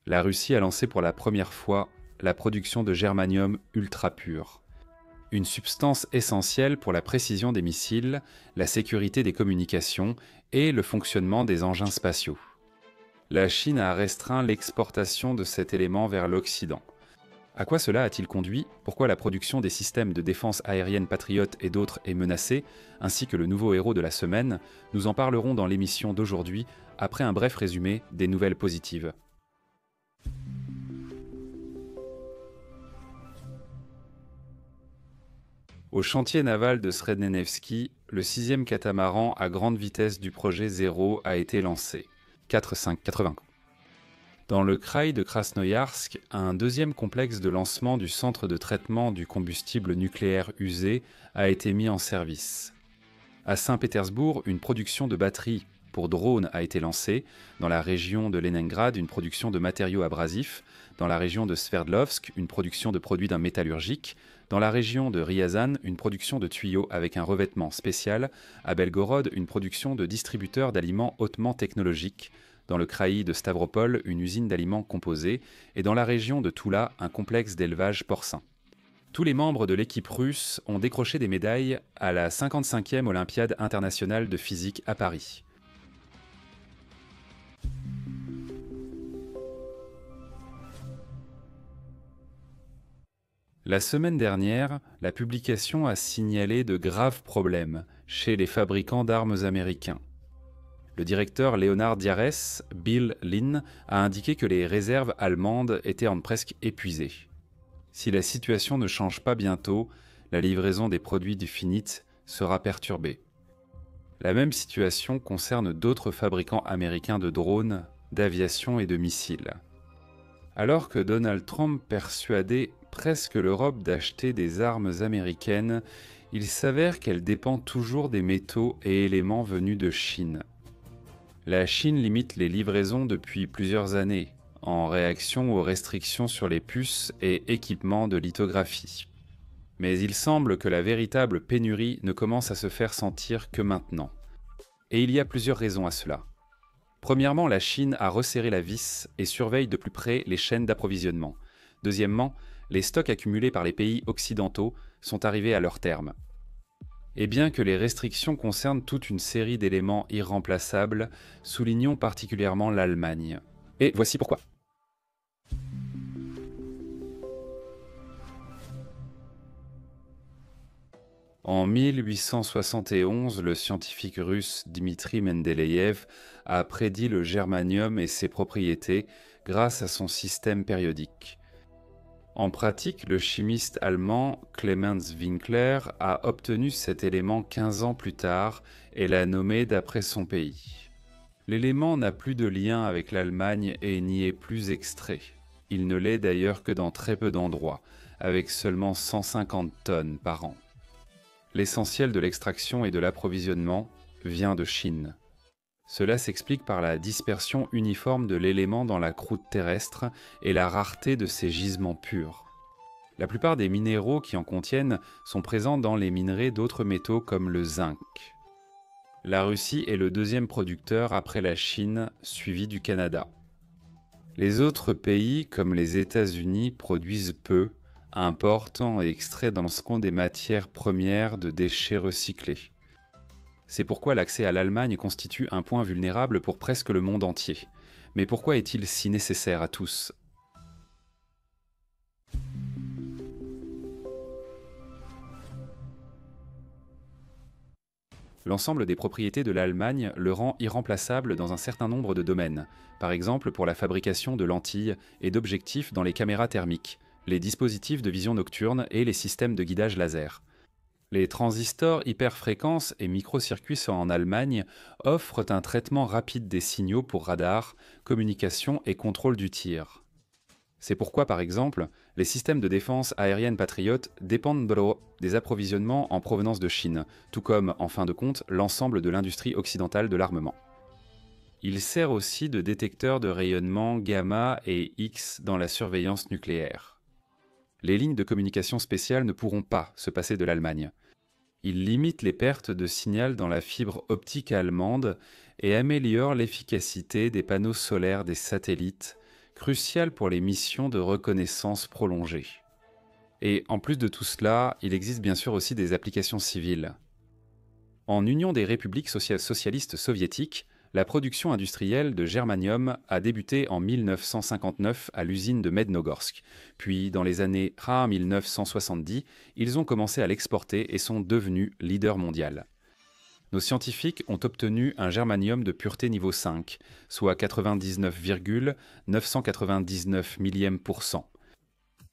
La Russie a lancé pour la première fois la production de germanium ultra pur, une substance essentielle pour la précision des missiles, la sécurité des communications et le fonctionnement des engins spatiaux. La Chine a restreint l'exportation de cet élément vers l'Occident. À quoi cela a-t-il conduit? Pourquoi la production des systèmes de défense aérienne Patriot et d'autres est menacée, ainsi que le nouveau héros de la semaine? Nous en parlerons dans l'émission d'aujourd'hui, après un bref résumé des nouvelles positives. Au chantier naval de Srednenevski, le 6e catamaran à grande vitesse du projet Zéro a été lancé. 4-5-80. Dans le kraï de Krasnoïarsk, un deuxième complexe de lancement du centre de traitement du combustible nucléaire usé a été mis en service. À Saint-Pétersbourg, une production de batteries pour drones a été lancée. Dans la région de Leningrad, une production de matériaux abrasifs. Dans la région de Sverdlovsk, une production de produits d'un métallurgique. Dans la région de Ryazan, une production de tuyaux avec un revêtement spécial. À Belgorod, une production de distributeurs d'aliments hautement technologiques. Dans le kraï de Stavropol, une usine d'aliments composés. Et dans la région de Toula, un complexe d'élevage porcin. Tous les membres de l'équipe russe ont décroché des médailles à la 55e Olympiade internationale de physique à Paris. La semaine dernière, la publication a signalé de graves problèmes chez les fabricants d'armes américains. Le directeur Leonard Diarès, Bill Lynn, a indiqué que les réserves allemandes étaient presque épuisées. Si la situation ne change pas bientôt, la livraison des produits du Finit sera perturbée. La même situation concerne d'autres fabricants américains de drones, d'aviation et de missiles. Alors que Donald Trump persuadait presque l'Europe d'acheter des armes américaines, il s'avère qu'elle dépend toujours des métaux et éléments venus de Chine. La Chine limite les livraisons depuis plusieurs années, en réaction aux restrictions sur les puces et équipements de lithographie. Mais il semble que la véritable pénurie ne commence à se faire sentir que maintenant. Et il y a plusieurs raisons à cela. Premièrement, la Chine a resserré la vis et surveille de plus près les chaînes d'approvisionnement. Deuxièmement, les stocks accumulés par les pays occidentaux sont arrivés à leur terme. Et bien que les restrictions concernent toute une série d'éléments irremplaçables, soulignons particulièrement l'Allemagne. Et voici pourquoi. En 1871, le scientifique russe Dmitri Mendeleïev a prédit le germanium et ses propriétés grâce à son système périodique. En pratique, le chimiste allemand Clemens Winkler a obtenu cet élément 15 ans plus tard et l'a nommé d'après son pays. L'élément n'a plus de lien avec l'Allemagne et n'y est plus extrait. Il ne l'est d'ailleurs que dans très peu d'endroits, avec seulement 150 tonnes par an. L'essentiel de l'extraction et de l'approvisionnement vient de Chine. Cela s'explique par la dispersion uniforme de l'élément dans la croûte terrestre et la rareté de ses gisements purs. La plupart des minéraux qui en contiennent sont présents dans les minerais d'autres métaux comme le zinc. La Russie est le deuxième producteur après la Chine, suivi du Canada. Les autres pays, comme les États-Unis, produisent peu, important et extraient dans ce qu'on des matières premières de déchets recyclés. C'est pourquoi l'accès à l'Allemagne constitue un point vulnérable pour presque le monde entier. Mais pourquoi est-il si nécessaire à tous ? L'ensemble des propriétés de l'Allemagne le rend irremplaçable dans un certain nombre de domaines, par exemple pour la fabrication de lentilles et d'objectifs dans les caméras thermiques, les dispositifs de vision nocturne et les systèmes de guidage laser. Les transistors hyperfréquences et microcircuits en Allemagne offrent un traitement rapide des signaux pour radar, communication et contrôle du tir. C'est pourquoi, par exemple, les systèmes de défense aérienne Patriot dépendent des approvisionnements en provenance de Chine, tout comme, en fin de compte, l'ensemble de l'industrie occidentale de l'armement. Il sert aussi de détecteur de rayonnement gamma et X dans la surveillance nucléaire. Les lignes de communication spéciales ne pourront pas se passer de l'Allemagne. Il limite les pertes de signal dans la fibre optique allemande et améliore l'efficacité des panneaux solaires des satellites, crucial pour les missions de reconnaissance prolongée. Et en plus de tout cela, il existe bien sûr aussi des applications civiles. En Union des républiques socialistes soviétiques, la production industrielle de germanium a débuté en 1959 à l'usine de Mednogorsk. Puis, dans les années 1970, ils ont commencé à l'exporter et sont devenus leader mondial. Nos scientifiques ont obtenu un germanium de pureté niveau 5, soit 99,999 millièmes pour cent.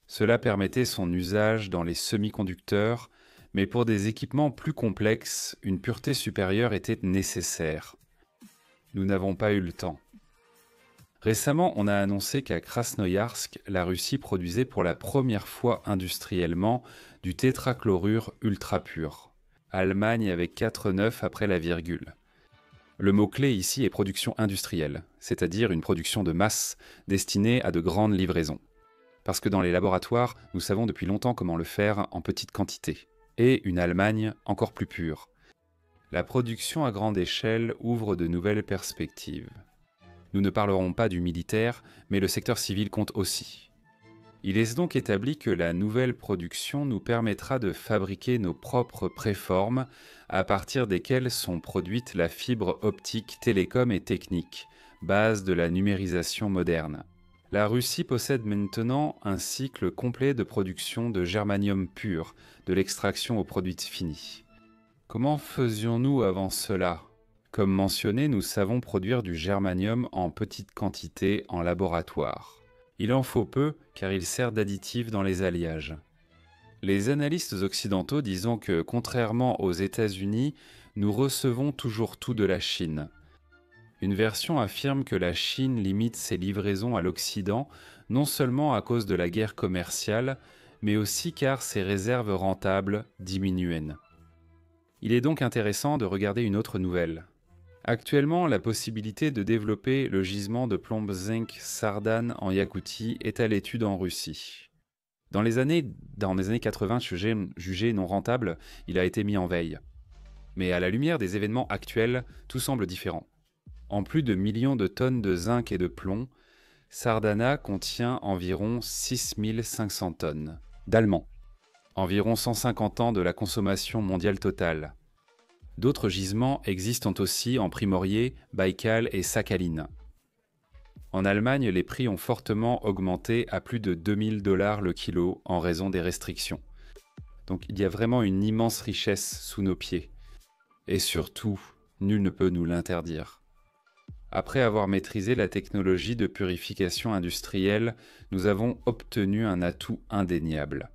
Cela permettait son usage dans les semi-conducteurs, mais pour des équipements plus complexes, une pureté supérieure était nécessaire. Nous n'avons pas eu le temps. Récemment, on a annoncé qu'à Krasnoïarsk, la Russie produisait pour la première fois industriellement du tétrachlorure ultra pur. Allemagne avec 4,9 après la virgule. Le mot-clé ici est production industrielle, c'est-à-dire une production de masse destinée à de grandes livraisons. Parce que dans les laboratoires, nous savons depuis longtemps comment le faire en petite quantité. Et une Allemagne encore plus pure. La production à grande échelle ouvre de nouvelles perspectives. Nous ne parlerons pas du militaire, mais le secteur civil compte aussi. Il est donc établi que la nouvelle production nous permettra de fabriquer nos propres préformes à partir desquelles sont produites la fibre optique télécom et technique, base de la numérisation moderne. La Russie possède maintenant un cycle complet de production de germanium pur, de l'extraction aux produits finis. Comment faisions-nous avant cela ? Comme mentionné, nous savons produire du germanium en petite quantité en laboratoire. Il en faut peu car il sert d'additif dans les alliages. Les analystes occidentaux disent que, contrairement aux États-Unis, nous recevons toujours tout de la Chine. Une version affirme que la Chine limite ses livraisons à l'Occident, non seulement à cause de la guerre commerciale, mais aussi car ses réserves rentables diminuent. Il est donc intéressant de regarder une autre nouvelle. Actuellement, la possibilité de développer le gisement de plomb zinc Sardan en Yakoutie est à l'étude en Russie. Dans les années 80, jugé non rentable, il a été mis en veille. Mais à la lumière des événements actuels, tout semble différent. En plus de millions de tonnes de zinc et de plomb, Sardana contient environ 6500 tonnes d'allemand, environ 150 ans de la consommation mondiale totale. D'autres gisements existent aussi en Primorier, Baïkal et Sakhaline. En Allemagne, les prix ont fortement augmenté à plus de $2000 le kilo en raison des restrictions. Donc il y a vraiment une immense richesse sous nos pieds. Et surtout, nul ne peut nous l'interdire. Après avoir maîtrisé la technologie de purification industrielle, nous avons obtenu un atout indéniable.